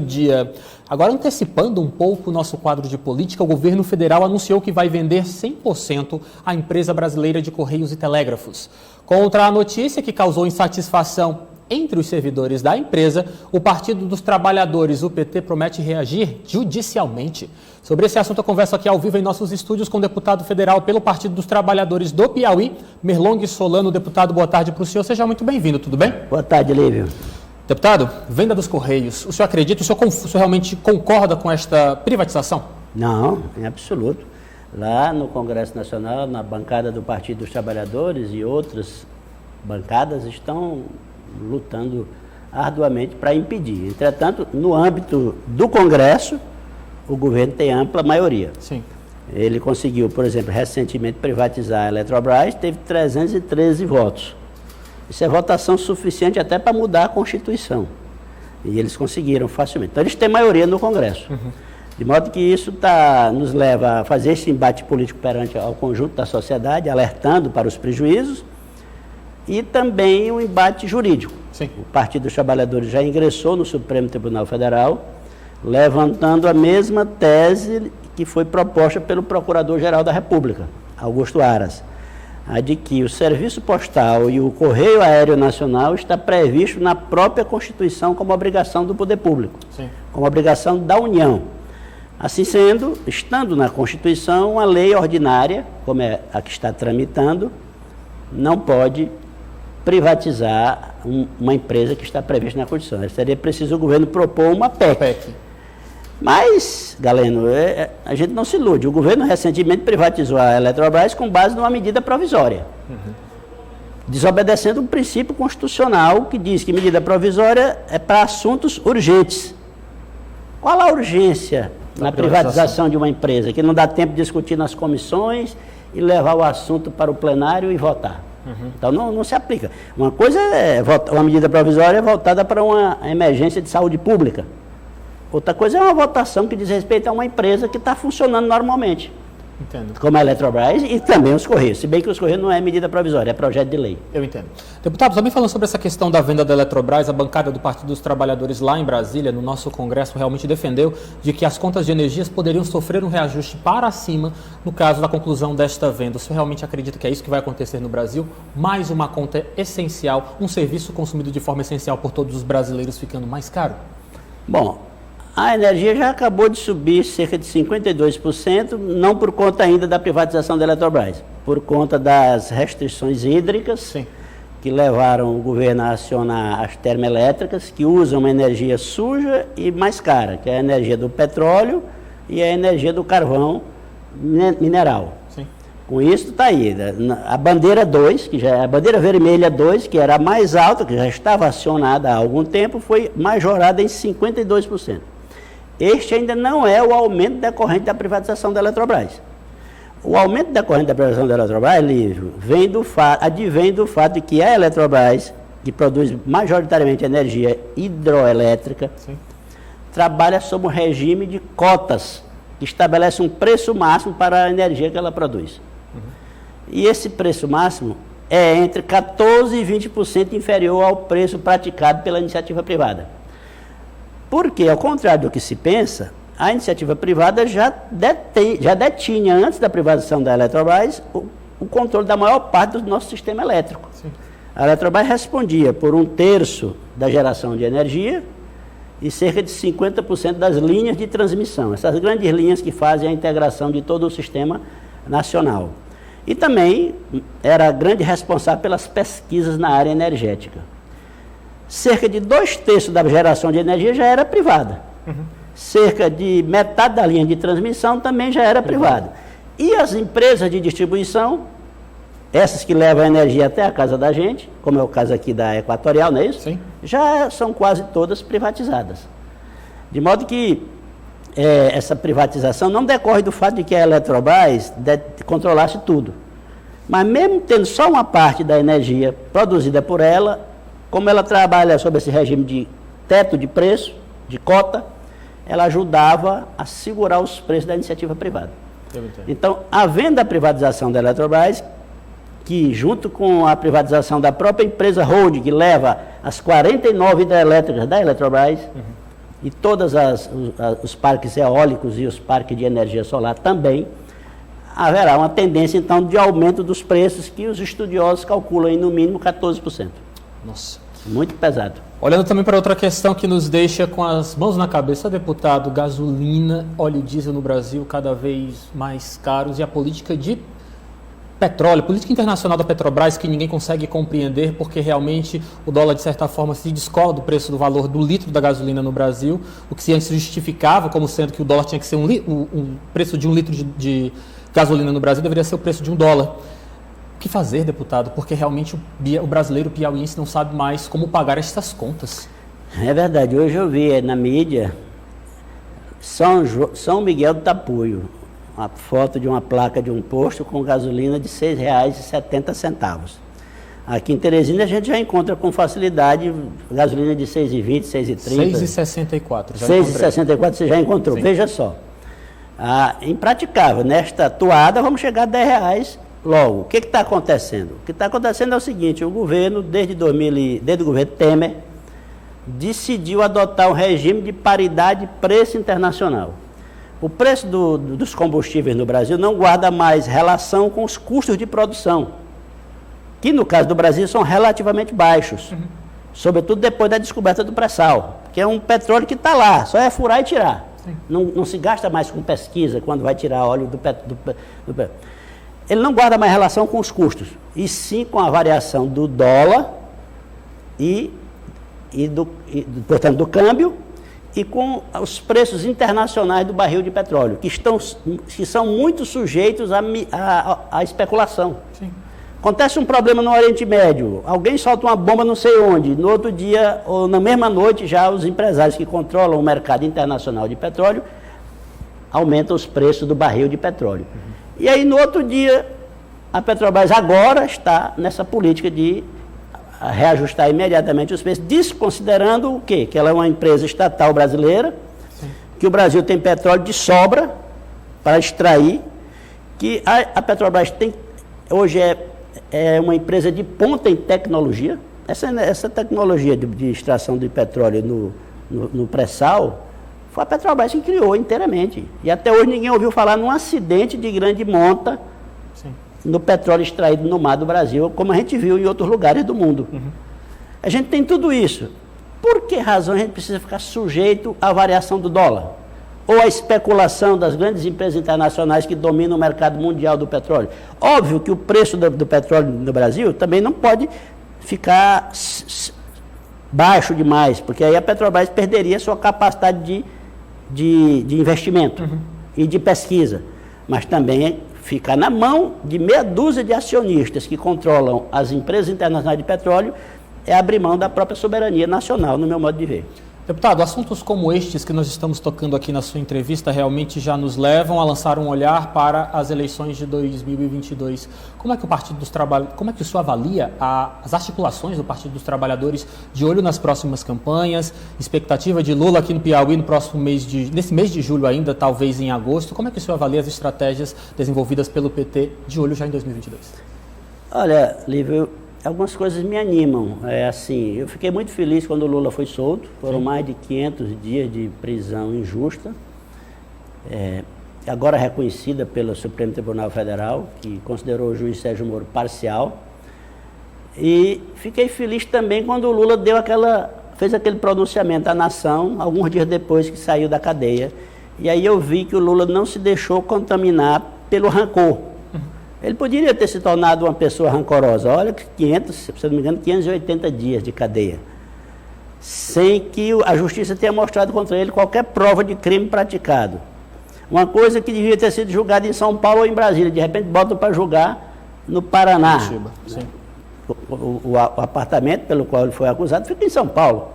Dia. Agora, antecipando um pouco o nosso quadro de política, o governo federal anunciou que vai vender 100% a empresa brasileira de Correios e Telégrafos. Contra a notícia que causou insatisfação entre os servidores da empresa, o Partido dos Trabalhadores, o PT, promete reagir judicialmente. Sobre esse assunto, eu converso aqui ao vivo em nossos estúdios com o deputado federal pelo Partido dos Trabalhadores do Piauí, Merlong Solano. Deputado, boa tarde para o senhor. Seja muito bem-vindo, tudo bem? Boa tarde, Lívio. Deputado, venda dos Correios, o senhor acredita, o senhor realmente concorda com esta privatização? Não, em absoluto. Lá no Congresso Nacional, na bancada do Partido dos Trabalhadores e outras bancadas estão lutando arduamente para impedir. Entretanto, no âmbito do Congresso, o governo tem ampla maioria. Sim. Ele conseguiu, por exemplo, recentemente privatizar a Eletrobras, teve 313 votos. Isso é votação suficiente até para mudar a Constituição. E eles conseguiram facilmente. Então, eles têm maioria no Congresso. De modo que isso nos leva a fazer esse embate político perante ao conjunto da sociedade, alertando para os prejuízos, e também um embate jurídico. Sim. O Partido dos Trabalhadores já ingressou no Supremo Tribunal Federal, levantando a mesma tese que foi proposta pelo Procurador-Geral da República, Augusto Aras, a de que o Serviço Postal e o Correio Aéreo Nacional está previsto na própria Constituição como obrigação do poder público, Sim. como obrigação da União. Assim sendo, estando na Constituição, uma lei ordinária, como é a que está tramitando, não pode privatizar uma empresa que está prevista na Constituição. Seria preciso o governo propor uma PEC. Mas, Galeno, a gente não se ilude. O governo recentemente privatizou a Eletrobras com base numa medida provisória, desobedecendo um princípio constitucional que diz que medida provisória é para assuntos urgentes. Qual a urgência na privatização de uma empresa? Que não dá tempo de discutir nas comissões e levar o assunto para o plenário e votar. Então não se aplica. Uma coisa é uma medida provisória voltada para uma emergência de saúde pública. Outra coisa é uma votação que diz respeito a uma empresa que está funcionando normalmente. Entendo. Como a Eletrobras e também os Correios. Se bem que os Correios não é medida provisória, é projeto de lei. Eu entendo. Deputado, também falando sobre essa questão da venda da Eletrobras, a bancada do Partido dos Trabalhadores lá em Brasília, no nosso Congresso, realmente defendeu de que as contas de energias poderiam sofrer um reajuste para cima no caso da conclusão desta venda. O senhor realmente acredita que é isso que vai acontecer no Brasil? Mais uma conta essencial, um serviço consumido de forma essencial por todos os brasileiros ficando mais caro? Bom, a energia já acabou de subir cerca de 52%, não por conta ainda da privatização da Eletrobras, por conta das restrições hídricas. Sim. Que levaram o governo a acionar as termoelétricas, que usam uma energia suja e mais cara, que é a energia do petróleo e a energia do carvão mineral. Sim. Com isso está aí, a bandeira 2, que já é a bandeira vermelha 2, que era a mais alta, que já estava acionada há algum tempo, foi majorada em 52%. Este ainda não é o aumento decorrente da privatização da Eletrobras. O aumento decorrente da privatização da Eletrobras, Lívio, advém do fato de que a Eletrobras, que produz majoritariamente energia hidroelétrica, Sim. trabalha sob um regime de cotas, que estabelece um preço máximo para a energia que ela produz. E esse preço máximo é entre 14% e 20% inferior ao preço praticado pela iniciativa privada. Porque, ao contrário do que se pensa, a iniciativa privada já detinha, antes da privatização da Eletrobras, o controle da maior parte do nosso sistema elétrico. Sim. A Eletrobras respondia por 1/3 da geração de energia e cerca de 50% das linhas de transmissão, essas grandes linhas que fazem a integração de todo o sistema nacional. E também era a grande responsável pelas pesquisas na área energética. Cerca de 2/3 da geração de energia já era privada. Cerca de metade da linha de transmissão também já era privada. E as empresas de distribuição, essas que levam a energia até a casa da gente, como é o caso aqui da Equatorial, não é isso? Sim. Já são quase todas privatizadas. De modo que essa privatização não decorre do fato de que a Eletrobras controlasse tudo. Mas mesmo tendo só uma parte da energia produzida por ela, como ela trabalha sob esse regime de teto de preço, de cota, ela ajudava a segurar os preços da iniciativa privada. Então, havendo a privatização da Eletrobras, que junto com a privatização da própria empresa holding, que leva as 49 hidrelétricas da Eletrobras, e todos os parques eólicos e os parques de energia solar também, haverá uma tendência, então, de aumento dos preços que os estudiosos calculam em, no mínimo, 14%. Nossa. Muito pesado. Olhando também para outra questão que nos deixa com as mãos na cabeça, deputado, gasolina, óleo diesel no Brasil cada vez mais caros e a política de petróleo, política internacional da Petrobras que ninguém consegue compreender porque realmente o dólar de certa forma se descola do preço do valor do litro da gasolina no Brasil, o que se antes justificava como sendo que o dólar tinha que ser um preço de um litro de gasolina no Brasil deveria ser o preço de $1. O que fazer, deputado? Porque realmente o brasileiro piauiense não sabe mais como pagar essas contas. É verdade. Hoje eu vi na mídia São Miguel do Tapuio, uma foto de uma placa de um posto com gasolina de R$ 6,70. Aqui em Teresina a gente já encontra com facilidade gasolina de R$ 6,20, R$ 6,30. R$ 6,64. R$ 6,64 você já encontrou. Sim. Veja só. Impraticável. Nesta toada vamos chegar a R$ 10 logo. O que está acontecendo? O que está acontecendo é o seguinte, o governo, desde o governo Temer, decidiu adotar um regime de paridade preço internacional. O preço dos combustíveis no Brasil não guarda mais relação com os custos de produção, que no caso do Brasil são relativamente baixos, sobretudo depois da descoberta do pré-sal, que é um petróleo que está lá, só é furar e tirar. Não se gasta mais com pesquisa quando vai tirar óleo do petróleo. Ele não guarda mais relação com os custos, e sim com a variação do dólar portanto, do câmbio e com os preços internacionais do barril de petróleo, que são muito sujeitos à especulação. Sim. Acontece um problema no Oriente Médio, alguém solta uma bomba não sei onde, no outro dia ou na mesma noite já os empresários que controlam o mercado internacional de petróleo aumentam os preços do barril de petróleo. E aí, no outro dia, a Petrobras agora está nessa política de reajustar imediatamente os preços, desconsiderando o quê? Que ela é uma empresa estatal brasileira, sim, que o Brasil tem petróleo de sobra para extrair, que a Petrobras hoje é uma empresa de ponta em tecnologia. Essa tecnologia de extração de petróleo no pré-sal, foi a Petrobras que criou inteiramente. E até hoje ninguém ouviu falar num acidente de grande monta, sim, no petróleo extraído no mar do Brasil, como a gente viu em outros lugares do mundo. A gente tem tudo isso. Por que razão a gente precisa ficar sujeito à variação do dólar? Ou à especulação das grandes empresas internacionais que dominam o mercado mundial do petróleo? Óbvio que o preço do petróleo no Brasil também não pode ficar baixo demais, porque aí a Petrobras perderia sua capacidade de investimento e de pesquisa, mas também ficar na mão de meia dúzia de acionistas que controlam as empresas internacionais de petróleo é abrir mão da própria soberania nacional, no meu modo de ver. Deputado, assuntos como estes que nós estamos tocando aqui na sua entrevista realmente já nos levam a lançar um olhar para as eleições de 2022. Como é que como é que o senhor avalia as articulações do Partido dos Trabalhadores de olho nas próximas campanhas, expectativa de Lula aqui no Piauí nesse mês de julho ainda, talvez em agosto? Como é que o senhor avalia as estratégias desenvolvidas pelo PT de olho já em 2022? Olha, Lívio, algumas coisas me animam. Eu fiquei muito feliz quando o Lula foi solto. Foram sim, mais de 500 dias de prisão injusta, agora reconhecida pelo Supremo Tribunal Federal, que considerou o juiz Sérgio Moro parcial. E fiquei feliz também quando o Lula fez aquele pronunciamento à nação, alguns dias depois que saiu da cadeia. E aí eu vi que o Lula não se deixou contaminar pelo rancor. Ele poderia ter se tornado uma pessoa rancorosa. Olha que 580 dias de cadeia, sem que a justiça tenha mostrado contra ele qualquer prova de crime praticado. Uma coisa que devia ter sido julgada em São Paulo ou em Brasília, de repente botam para julgar no Paraná. Sim. O apartamento pelo qual ele foi acusado fica em São Paulo.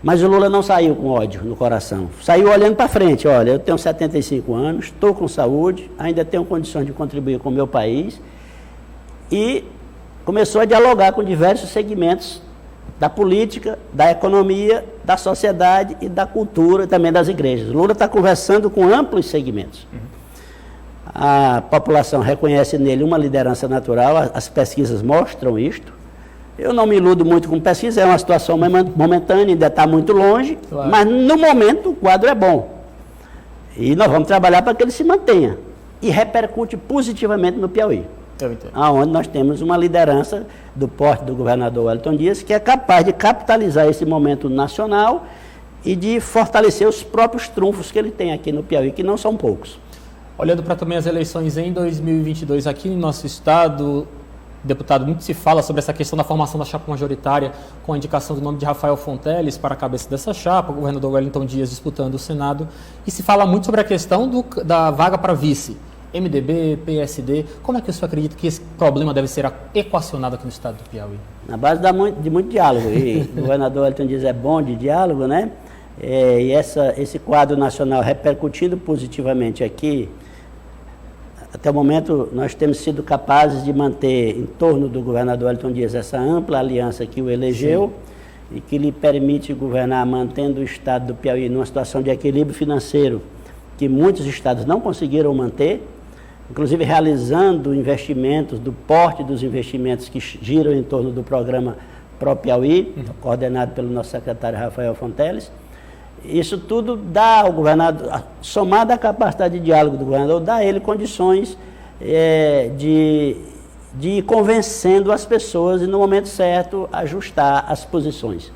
Mas o Lula não saiu com ódio no coração. Saiu olhando para frente. Olha, eu tenho 75 anos, estou com saúde, ainda tenho condições de contribuir com o meu país. E começou a dialogar com diversos segmentos da política, da economia, da sociedade e da cultura, e também das igrejas. O Lula está conversando com amplos segmentos. A população reconhece nele uma liderança natural, as pesquisas mostram isto. Eu não me iludo muito com pesquisa, é uma situação momentânea, ainda está muito longe, claro. Mas no momento o quadro é bom. E nós vamos trabalhar para que ele se mantenha. E repercute positivamente no Piauí. Onde nós temos uma liderança do porte do governador Wellington Dias, que é capaz de capitalizar esse momento nacional e de fortalecer os próprios trunfos que ele tem aqui no Piauí, que não são poucos. Olhando para também as eleições em 2022 aqui no nosso estado, deputado, muito se fala sobre essa questão da formação da chapa majoritária com a indicação do nome de Rafael Fonteles para a cabeça dessa chapa, o governador Wellington Dias disputando o Senado, e se fala muito sobre a questão da vaga para vice. MDB, PSD, como é que o senhor acredita que esse problema deve ser equacionado aqui no estado do Piauí? Na base de muito diálogo, e o governador Wellington Dias é bom de diálogo, né? E esse quadro nacional repercutindo positivamente aqui, até o momento nós temos sido capazes de manter em torno do governador Wellington Dias essa ampla aliança que o elegeu. Sim. E que lhe permite governar mantendo o estado do Piauí numa situação de equilíbrio financeiro que muitos estados não conseguiram manter, inclusive realizando investimentos, do porte dos investimentos que giram em torno do programa Pro Piauí, coordenado pelo nosso secretário Rafael Fonteles. Isso tudo dá ao governador, somado à capacidade de diálogo do governador, dá a ele condições de ir convencendo as pessoas e, no momento certo, ajustar as posições.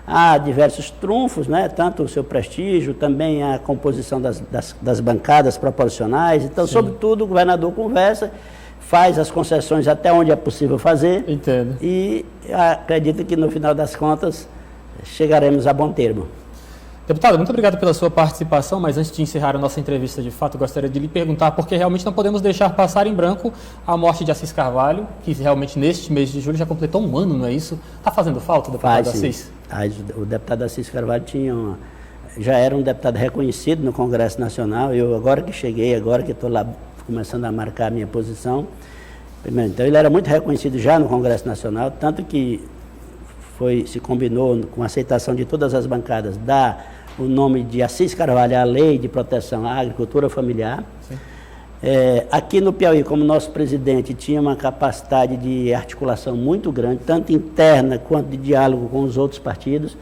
Há diversos trunfos, né? Tanto o seu prestígio, também a composição das bancadas proporcionais. Então, sim, sobretudo, o governador conversa, faz as concessões até onde é possível fazer. Entendo. E acredito que, no final das contas, chegaremos a bom termo. Deputado, muito obrigado pela sua participação, mas antes de encerrar a nossa entrevista de fato, gostaria de lhe perguntar, porque realmente não podemos deixar passar em branco a morte de Assis Carvalho, que realmente neste mês de julho já completou um ano, não é isso? Está fazendo falta, deputado Assis? O deputado Assis Carvalho já era um deputado reconhecido no Congresso Nacional. Eu, agora que cheguei, agora que estou lá começando a marcar a minha posição, então ele era muito reconhecido já no Congresso Nacional, tanto que se combinou com a aceitação de todas as bancadas o nome de Assis Carvalho à Lei de Proteção à Agricultura Familiar. Aqui no Piauí, como nosso presidente tinha uma capacidade de articulação muito grande, tanto interna quanto de diálogo com os outros partidos,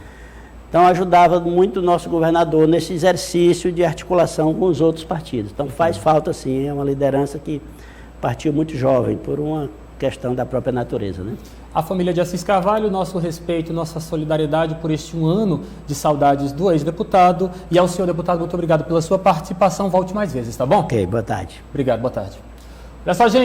então ajudava muito o nosso governador nesse exercício de articulação com os outros partidos. Então faz falta, sim, é uma liderança que partiu muito jovem, por uma questão da própria natureza, né? A família de Assis Carvalho, nosso respeito, nossa solidariedade por este um ano de saudades do ex-deputado. E ao senhor deputado, muito obrigado pela sua participação. Volte mais vezes, tá bom? Ok, boa tarde. Obrigado, boa tarde. Olha só, gente.